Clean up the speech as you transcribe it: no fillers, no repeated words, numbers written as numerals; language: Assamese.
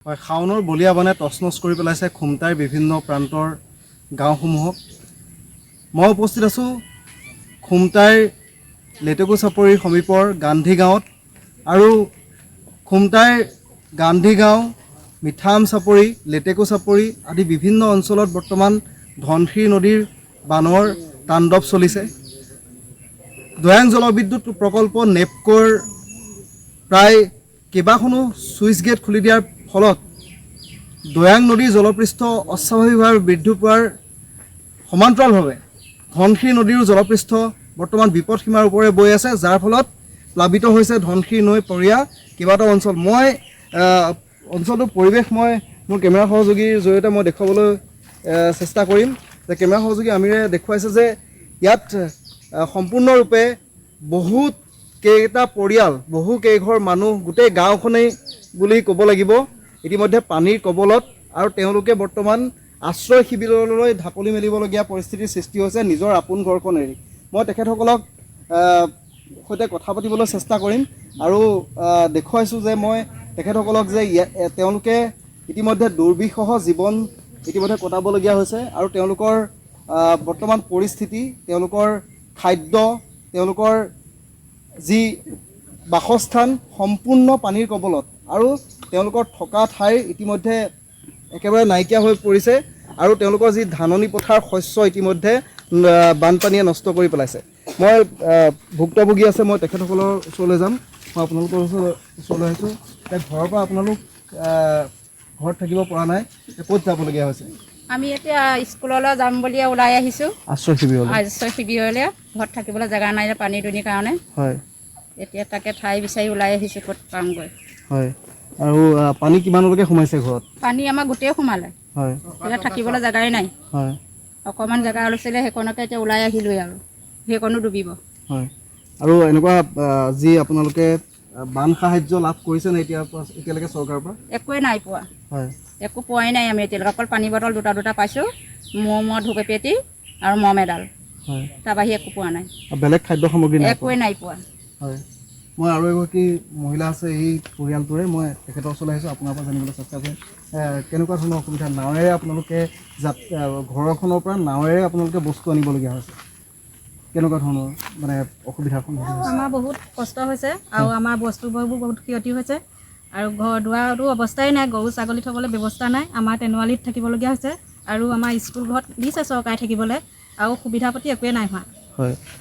হয়, শাওনৰ বলিয়াবনে তছনছ কৰি পেলাইছে খুমটাইৰ বিভিন্ন প্ৰান্তৰ গাঁওসমূহক। মই উপস্থিত আছোঁ খুমটাইৰ লেটেকু চাপৰিৰ সমীপৰ গান্ধী গাঁৱত আৰু খুমটাইৰ গান্ধী গাঁও, মিঠাম চাপৰি, লেটেকু চাপৰি আদি বিভিন্ন অঞ্চলত বৰ্তমান ধনশিৰি নদীৰ বানৰ তাণ্ডৱ চলিছে। দৈয়াং জলবিদ্যুৎ প্ৰকল্প নেপকোৰ প্ৰায় কেইবাখনো ছুইচ গেট খুলি দিয়াৰ ফলত দৈয়াং নদীৰ জলপৃষ্ঠ অস্বাভাৱিকভাৱে বৃদ্ধি পোৱাৰ সমান্তৰালভাৱে ধনশিৰি নদীৰ জলপৃষ্ঠ বৰ্তমান বিপদসীমাৰ ওপৰেৰে বৈ আছে, যাৰ ফলত প্লাবিত হৈছে ধনশিৰি নৈ পৰীয়া কেইবাটাও অঞ্চল। মই অঞ্চলটোৰ পৰিৱেশ মই মোৰ কেমেৰা সহযোগীৰ জৰিয়তে মই দেখুৱাবলৈ চেষ্টা কৰিম। যে কেমেৰা সহযোগী আমিৰে দেখুৱাইছে যে ইয়াত সম্পূৰ্ণৰূপে বহুত কেইটা পৰিয়াল, বহু কেইঘৰ মানুহ, গোটেই গাঁওখনেই বুলি ক'ব লাগিব ইতিমধ্যে পানীৰ কবলত, আৰু তেওঁলোকে বৰ্তমান আশ্ৰয় শিবিৰলৈ ঢাপলি মেলিবলগীয়া পৰিস্থিতিৰ সৃষ্টি হৈছে নিজৰ আপোন ঘৰখন এৰি। মই তেখেতসকলক সৈতে কথা পাতিবলৈ চেষ্টা কৰিম আৰু দেখুৱাইছোঁ যে মই তেখেতসকলক যে তেওঁলোকে ইতিমধ্যে দুৰ্বিষহ জীৱন ইতিমধ্যে কটাবলগীয়া হৈছে আৰু তেওঁলোকৰ বৰ্তমান পৰিস্থিতি, তেওঁলোকৰ খাদ্য, তেওঁলোকৰ যি বাসস্থান সম্পূৰ্ণ পানীৰ কবলত, আৰু তেওঁলোকৰ থকা ঠাই ইতিমধ্যে একেবাৰে নাইকিয়া হৈ পৰিছে আৰু তেওঁলোকৰ যি ধাননি পথাৰ শস্য ইতিমধ্যে বানপানীয়ে নষ্ট কৰি পেলাইছে। মই ভুক্তভোগী আছে, মই তেখেতসকলৰ ওচৰলৈ যাম। মই আপোনালোকৰ ওচৰলৈ আহিছোঁ। ঘৰৰ পৰা আপোনালোক ঘৰত থাকিব পৰা নাই, ক'ত যাবলগীয়া হৈছে? আমি এতিয়া স্কুললৈ যাম বুলি ওলাই আহিছোঁ। আশ্ৰয় শিবিৰলৈ ঘৰত থাকিবলৈ জেগা নাই পানী দুনিৰ কাৰণে। হয়, এতিয়া তাকে ঠাই বিচাৰি ওলাই আহিছোঁ ক'ত পামগৈ। হয়, আৰু পানী কিমানলৈকে সোমাইছে ঘৰত? পানী আমাৰ গোটেই সোমালে। হয়, এতিয়া থাকিবলৈ জেগাই নাই। হয়, অকণমান জেগা লৈছিলে, সেইকণতে এতিয়া ওলাই আহিলোঁৱে আৰু সেইকণো ডুবিব। হয়, আৰু এনেকুৱা যি আপোনালোকে বান সাহাৰ্য লাভ কৰিছে নে এতিয়ালৈকে চৰকাৰৰ পৰা? একোৱেই নাই পোৱা। হয়, একো পোৱাই নাই আমি এতিয়ালৈকে। অকল পানী বটল দুটা পাইছোঁ, মৌ ধূপেপেটি আৰু মম এডাল। হয়, তাৰ বাহিৰে একো পোৱা নাই। বেলেগ খাদ্য সামগ্ৰী একোৱেই নাই পোৱা। হয়, মই আৰু এগৰাকী মহিলা আছে এই পৰিয়ালটোৰে, মই তেখেতৰ ওচৰলৈ আহিছোঁ, আপোনাৰ পৰা জানিবলৈ চেষ্টা কৰিম কেনেকুৱা ধৰণৰ অসুবিধা। নাৱেৰে আপোনালোকে ঘৰখনৰ পৰা নাৱেৰে আপোনালোকে বস্তু আনিবলগীয়া হৈছে, কেনেকুৱা ধৰণৰ মানে অসুবিধাৰ সন্মুখীন হৈছে? আমাৰ বহুত কষ্ট হৈছে আৰু আমাৰ বস্তুবোৰ বহুত ক্ষতি হৈছে আৰু ঘৰ দুৱাৰতো অৱস্থাই নাই, গৰু ছাগলী থ'বলৈ ব্যৱস্থা নাই। আমাৰ তেনুৱালীত থাকিবলগীয়া হৈছে আৰু আমাৰ স্কুল ঘৰত দিছে চৰকাৰে থাকিবলৈ, আৰু সুবিধা পাতি একোৱেই নাই হোৱা। হয়।